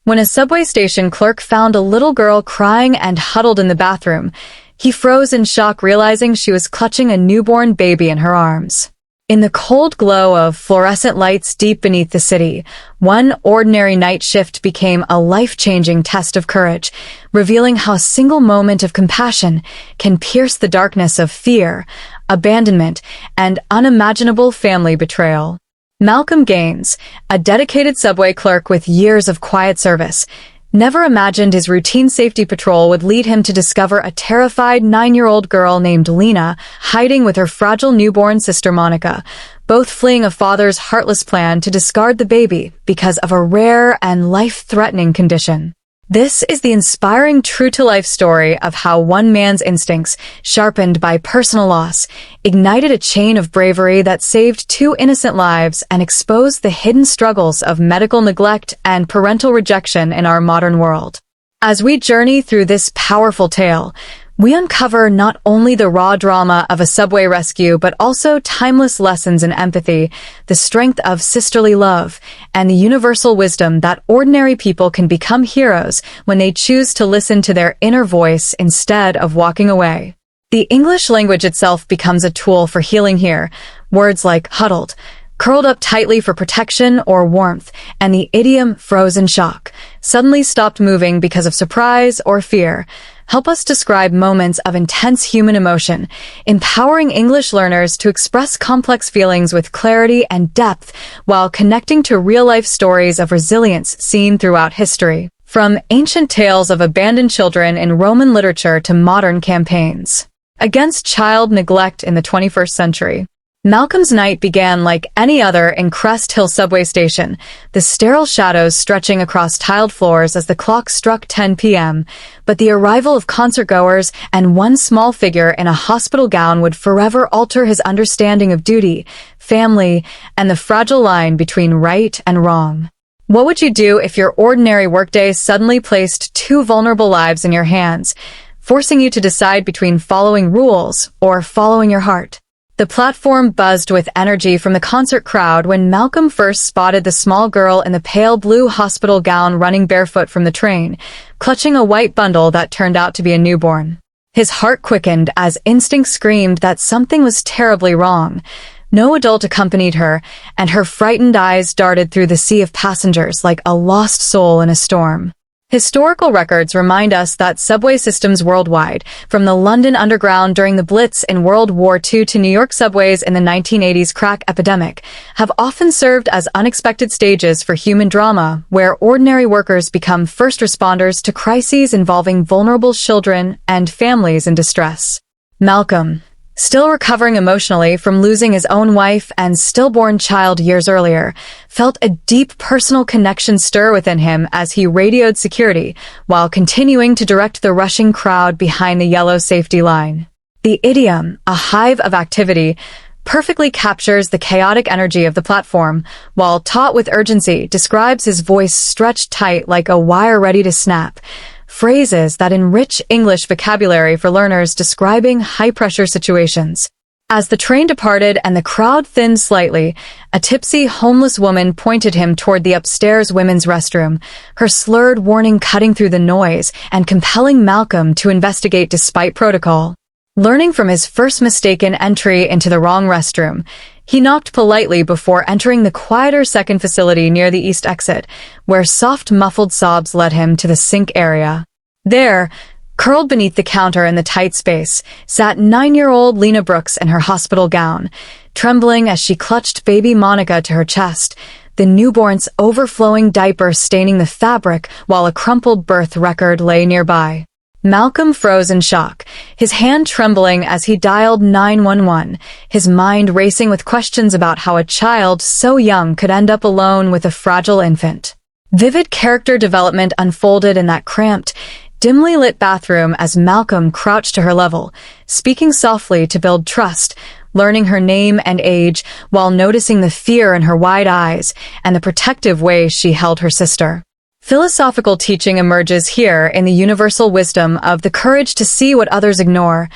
When a subway station clerk found a little girl crying and huddled in the bathroom, he froze in shock, realizing she was clutching a newborn baby in her arms. In the cold glow of fluorescent lights deep beneath the city, one ordinary night shift became a life-changing test of courage, revealing how a single moment of compassion can pierce the darkness of fear, abandonment, and unimaginable family betrayal. Malcolm Gaines, a dedicated subway clerk with years of quiet service, never imagined his routine safety patrol would lead him to discover a terrified 9-year-old girl named Lena hiding with her fragile newborn sister Monica, both fleeing a father's heartless plan to discard the baby because of a rare and life-threatening condition. This is the inspiring true-to-life story of how one man's instincts, sharpened by personal loss, ignited a chain of bravery that saved 2 innocent lives and exposed the hidden struggles of medical neglect and parental rejection in our modern world. As we journey through this powerful tale, we uncover not only the raw drama of a subway rescue but also timeless lessons in empathy, the strength of sisterly love, and the universal wisdom that ordinary people can become heroes when they choose to listen to their inner voice instead of walking away. The English language itself becomes a tool for healing here. Words like huddled, curled up tightly for protection or warmth, and the idiom froze in shock, suddenly stopped moving because of surprise or fear, help us describe moments of intense human emotion, empowering English learners to express complex feelings with clarity and depth while connecting to real-life stories of resilience seen throughout history. From ancient tales of abandoned children in Roman literature to modern campaigns against child neglect in the 21st century, Malcolm's night began like any other in Crest Hill subway station, the sterile shadows stretching across tiled floors as the clock struck 10 p.m., but the arrival of concertgoers and one small figure in a hospital gown would forever alter his understanding of duty, family, and the fragile line between right and wrong. What would you do if your ordinary workday suddenly placed 2 vulnerable lives in your hands, forcing you to decide between following rules or following your heart? The platform buzzed with energy from the concert crowd when Malcolm first spotted the small girl in the pale blue hospital gown running barefoot from the train, clutching a white bundle that turned out to be a newborn. His heart quickened as instinct screamed that something was terribly wrong. No adult accompanied her, and her frightened eyes darted through the sea of passengers like a lost soul in a storm. Historical records remind us that subway systems worldwide, from the London Underground during the Blitz in World War II to New York subways in the 1980s crack epidemic, have often served as unexpected stages for human drama, where ordinary workers become first responders to crises involving vulnerable children and families in distress. Malcolm, still recovering emotionally from losing his own wife and stillborn child years earlier, felt a deep personal connection stir within him as he radioed security while continuing to direct the rushing crowd behind the yellow safety line. The idiom, a hive of activity, perfectly captures the chaotic energy of the platform, while taught with urgency describes his voice stretched tight like a wire ready to snap, phrases that enrich English vocabulary for learners describing high-pressure situations. As the train departed and the crowd thinned slightly, a tipsy, homeless woman pointed him toward the upstairs women's restroom, her slurred warning cutting through the noise and compelling Malcolm to investigate despite protocol. Learning from his first mistaken entry into the wrong restroom, he knocked politely before entering the quieter second facility near the east exit, where soft muffled sobs led him to the sink area. There, curled beneath the counter in the tight space, sat 9-year-old Lena Brooks in her hospital gown, trembling as she clutched baby Monica to her chest, the newborn's overflowing diaper staining the fabric while a crumpled birth record lay nearby. Malcolm froze in shock, his hand trembling as he dialed 911, his mind racing with questions about how a child so young could end up alone with a fragile infant. Vivid character development unfolded in that cramped, dimly lit bathroom as Malcolm crouched to her level, speaking softly to build trust, learning her name and age while noticing the fear in her wide eyes and the protective way she held her sister. Philosophical teaching emerges here in the universal wisdom of the courage to see what others ignore,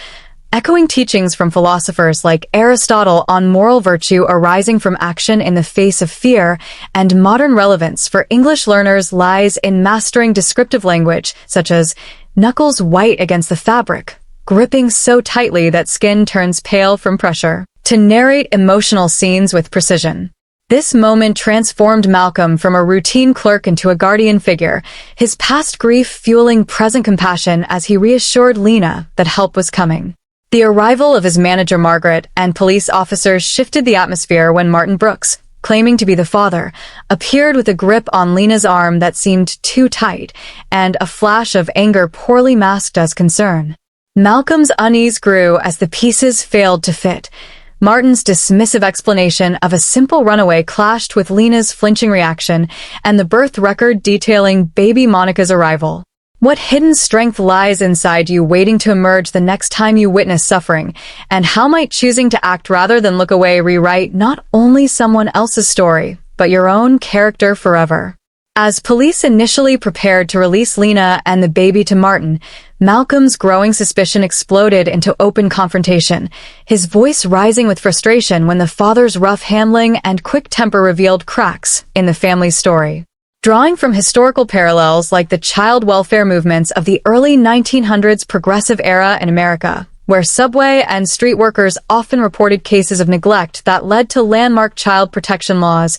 echoing teachings from philosophers like Aristotle on moral virtue arising from action in the face of fear, and modern relevance for English learners lies in mastering descriptive language, such as knuckles white against the fabric, gripping so tightly that skin turns pale from pressure, to narrate emotional scenes with precision. This moment transformed Malcolm from a routine clerk into a guardian figure, his past grief fueling present compassion as he reassured Lena that help was coming. The arrival of his manager Margaret and police officers shifted the atmosphere when Martin Brooks, claiming to be the father, appeared with a grip on Lena's arm that seemed too tight, and a flash of anger poorly masked as concern. Malcolm's unease grew as the pieces failed to fit. Martin's dismissive explanation of a simple runaway clashed with Lena's flinching reaction and the birth record detailing baby Monica's arrival. What hidden strength lies inside you waiting to emerge the next time you witness suffering, and how might choosing to act rather than look away rewrite not only someone else's story, but your own character forever? As police initially prepared to release Lena and the baby to Martin, Malcolm's growing suspicion exploded into open confrontation, his voice rising with frustration when the father's rough handling and quick temper revealed cracks in the family's story. Drawing from historical parallels like the child welfare movements of the early 1900s progressive era in America, where subway and street workers often reported cases of neglect that led to landmark child protection laws,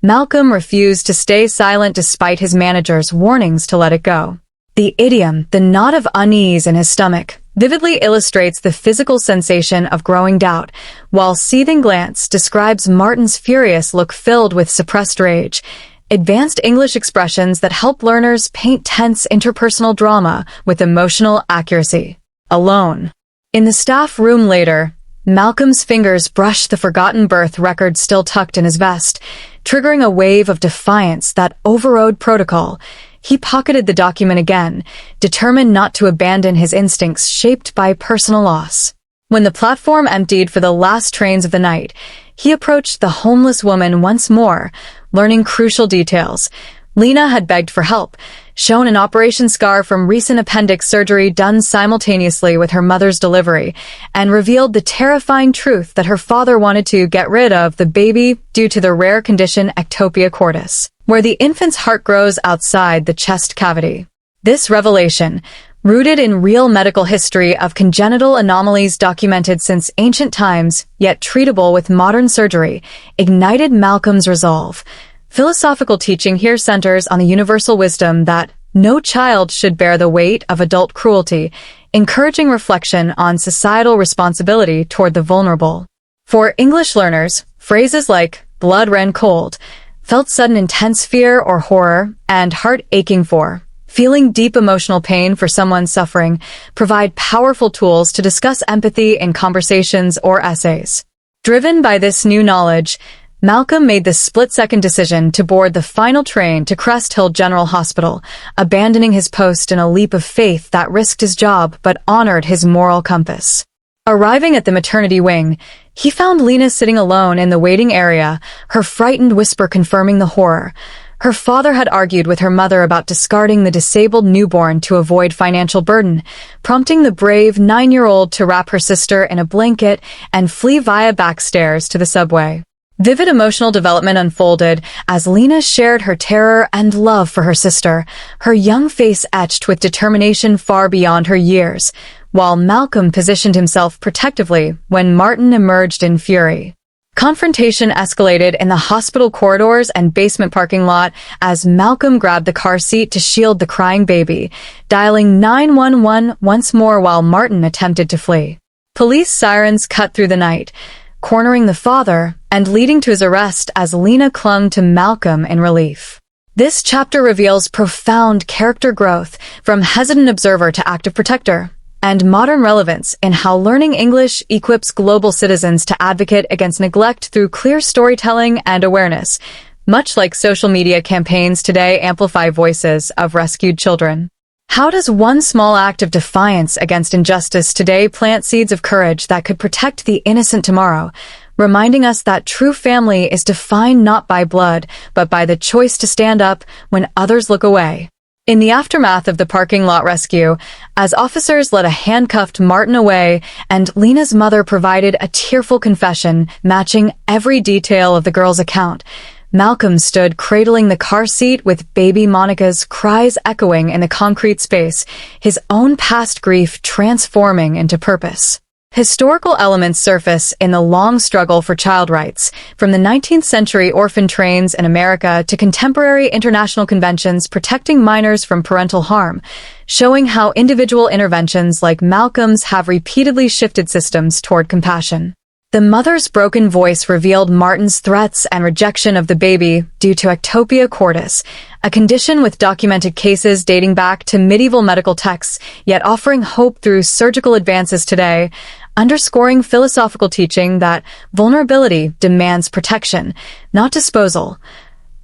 Malcolm refused to stay silent despite his manager's warnings to let it go. The idiom, the knot of unease in his stomach, vividly illustrates the physical sensation of growing doubt, while seething glance describes Martin's furious look filled with suppressed rage. Advanced English expressions that help learners paint tense interpersonal drama with emotional accuracy. Alone. In the staff room later, Malcolm's fingers brushed the forgotten birth record still tucked in his vest, triggering a wave of defiance that overrode protocol. He pocketed the document again, determined not to abandon his instincts shaped by personal loss. When the platform emptied for the last trains of the night, he approached the homeless woman once more, learning crucial details. Lena had begged for help, shown an operation scar from recent appendix surgery done simultaneously with her mother's delivery, and revealed the terrifying truth that her father wanted to get rid of the baby due to the rare condition ectopia cordis, where the infant's heart grows outside the chest cavity. This revelation, rooted in real medical history of congenital anomalies documented since ancient times, yet treatable with modern surgery, ignited Malcolm's resolve. Philosophical teaching here centers on the universal wisdom that no child should bear the weight of adult cruelty, encouraging reflection on societal responsibility toward the vulnerable. For English learners, phrases like blood ran cold, felt sudden intense fear or horror, and heart aching for, feeling deep emotional pain for someone suffering, provide powerful tools to discuss empathy in conversations or essays. Driven by this new knowledge, Malcolm made the split-second decision to board the final train to Crest Hill General Hospital, abandoning his post in a leap of faith that risked his job but honored his moral compass. Arriving at the maternity wing, he found Lena sitting alone in the waiting area, her frightened whisper confirming the horror. Her father had argued with her mother about discarding the disabled newborn to avoid financial burden, prompting the brave 9-year-old to wrap her sister in a blanket and flee via backstairs to the subway. Vivid emotional development unfolded as Lena shared her terror and love for her sister, her young face etched with determination far beyond her years, while Malcolm positioned himself protectively when Martin emerged in fury. Confrontation escalated in the hospital corridors and basement parking lot as Malcolm grabbed the car seat to shield the crying baby, dialing 911 once more while Martin attempted to flee. Police sirens cut through the night, cornering the father and leading to his arrest as Lena clung to Malcolm in relief. This chapter reveals profound character growth from hesitant observer to active protector, and modern relevance in how learning English equips global citizens to advocate against neglect through clear storytelling and awareness, much like social media campaigns today amplify voices of rescued children. How does one small act of defiance against injustice today plant seeds of courage that could protect the innocent tomorrow, reminding us that true family is defined not by blood, but by the choice to stand up when others look away? In the aftermath of the parking lot rescue, as officers led a handcuffed Martin away and Lena's mother provided a tearful confession matching every detail of the girl's account, Malcolm stood cradling the car seat with baby Monica's cries echoing in the concrete space, his own past grief transforming into purpose. Historical elements surface in the long struggle for child rights, from the 19th century orphan trains in America to contemporary international conventions protecting minors from parental harm, showing how individual interventions like Malcolm's have repeatedly shifted systems toward compassion. The mother's broken voice revealed Martin's threats and rejection of the baby due to ectopia cordis, a condition with documented cases dating back to medieval medical texts, yet offering hope through surgical advances today, underscoring philosophical teaching that vulnerability demands protection, not disposal.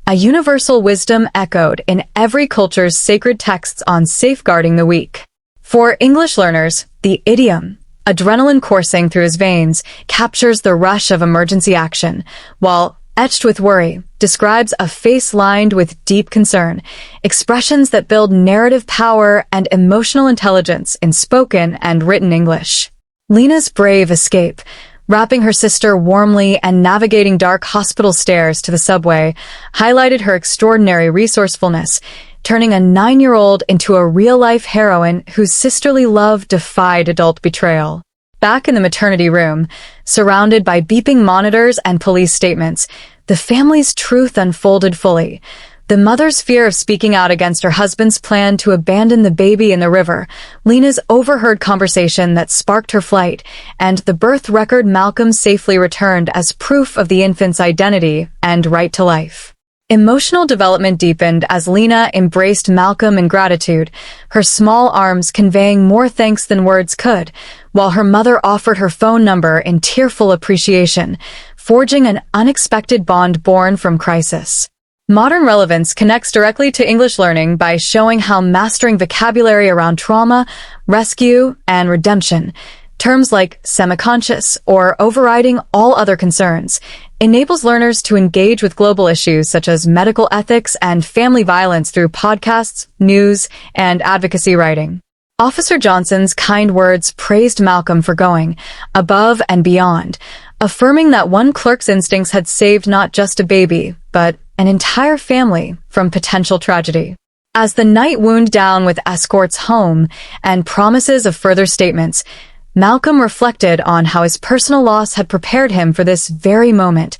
A universal wisdom echoed in every culture's sacred texts on safeguarding the weak. For English learners, the idiom, adrenaline coursing through his veins, captures the rush of emergency action, while etched with worry, describes a face lined with deep concern, expressions that build narrative power and emotional intelligence in spoken and written English. Lena's brave escape, wrapping her sister warmly and navigating dark hospital stairs to the subway, highlighted her extraordinary resourcefulness, turning a 9-year-old into a real-life heroine whose sisterly love defied adult betrayal. Back in the maternity room, surrounded by beeping monitors and police statements, the family's truth unfolded fully. The mother's fear of speaking out against her husband's plan to abandon the baby in the river, Lena's overheard conversation that sparked her flight, and the birth record Malcolm safely returned as proof of the infant's identity and right to life. Emotional development deepened as Lena embraced Malcolm in gratitude, her small arms conveying more thanks than words could, while her mother offered her phone number in tearful appreciation, forging an unexpected bond born from crisis. Modern relevance connects directly to English learning by showing how mastering vocabulary around trauma, rescue, and redemption, terms like semi-conscious or overriding all other concerns, enables learners to engage with global issues such as medical ethics and family violence through podcasts, news, and advocacy writing. Officer Johnson's kind words praised Malcolm for going above and beyond, affirming that one clerk's instincts had saved not just a baby, but an entire family from potential tragedy. As the night wound down with escorts home and promises of further statements, Malcolm reflected on how his personal loss had prepared him for this very moment,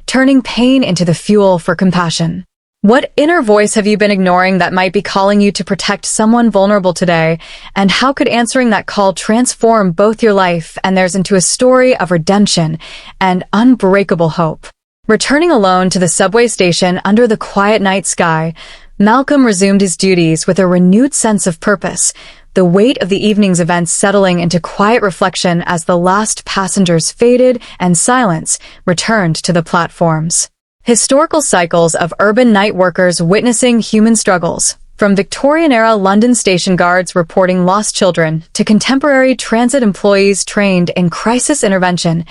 turning pain into the fuel for compassion. What inner voice have you been ignoring that might be calling you to protect someone vulnerable today, and how could answering that call transform both your life and theirs into a story of redemption and unbreakable hope? Returning alone to the subway station under the quiet night sky, Malcolm resumed his duties with a renewed sense of purpose, the weight of the evening's events settling into quiet reflection as the last passengers faded and silence returned to the platforms. Historical cycles of urban night workers witnessing human struggles, from Victorian-era London station guards reporting lost children to contemporary transit employees trained in crisis intervention,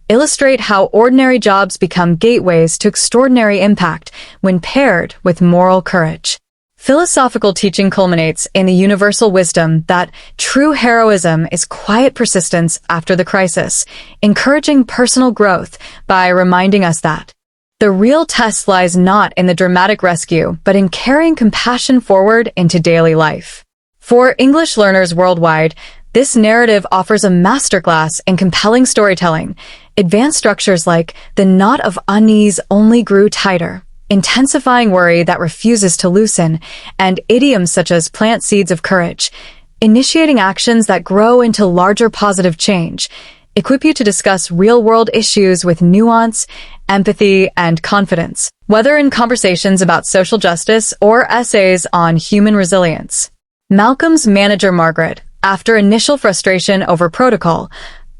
illustrate how ordinary jobs become gateways to extraordinary impact when paired with moral courage. Philosophical teaching culminates in the universal wisdom that true heroism is quiet persistence after the crisis, encouraging personal growth by reminding us that the real test lies not in the dramatic rescue, but in carrying compassion forward into daily life. For English learners worldwide, this narrative offers a masterclass in compelling storytelling. Advanced structures like the knot of unease only grew tighter, intensifying worry that refuses to loosen, and idioms such as plant seeds of courage, initiating actions that grow into larger positive change, equip you to discuss real-world issues with nuance, empathy, and confidence, whether in conversations about social justice or essays on human resilience. Malcolm's manager Margaret, after initial frustration over protocol,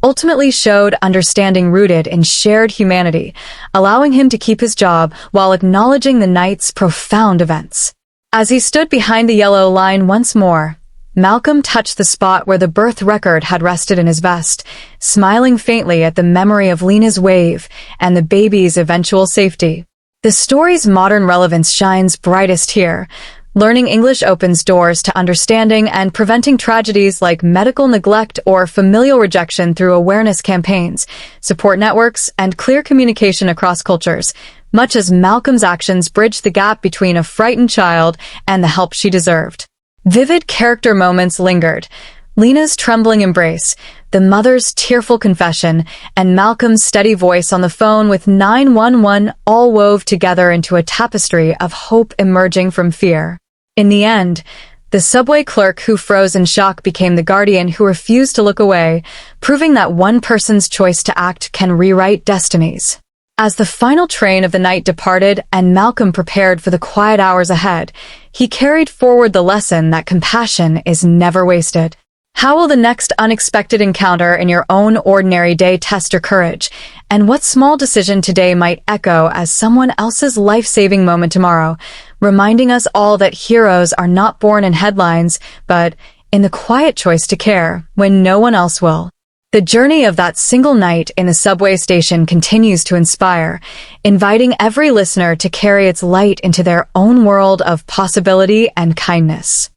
ultimately showed understanding rooted in shared humanity, allowing him to keep his job while acknowledging the night's profound events. As he stood behind the yellow line once more, Malcolm touched the spot where the birth record had rested in his vest, smiling faintly at the memory of Lena's wave and the baby's eventual safety. The story's modern relevance shines brightest here, Learning English opens doors to understanding and preventing tragedies like medical neglect or familial rejection through awareness campaigns, support networks, and clear communication across cultures, much as Malcolm's actions bridged the gap between a frightened child and the help she deserved. Vivid character moments lingered. Lena's trembling embrace, the mother's tearful confession, and Malcolm's steady voice on the phone with 911 all wove together into a tapestry of hope emerging from fear. In the end, the subway clerk who froze in shock became the guardian who refused to look away, proving that one person's choice to act can rewrite destinies. As the final train of the night departed and Malcolm prepared for the quiet hours ahead, he carried forward the lesson that compassion is never wasted. How will the next unexpected encounter in your own ordinary day test your courage? And what small decision today might echo as someone else's life-saving moment tomorrow, reminding us all that heroes are not born in headlines, but in the quiet choice to care when no one else will. The journey of that single night in the subway station continues to inspire, inviting every listener to carry its light into their own world of possibility and kindness.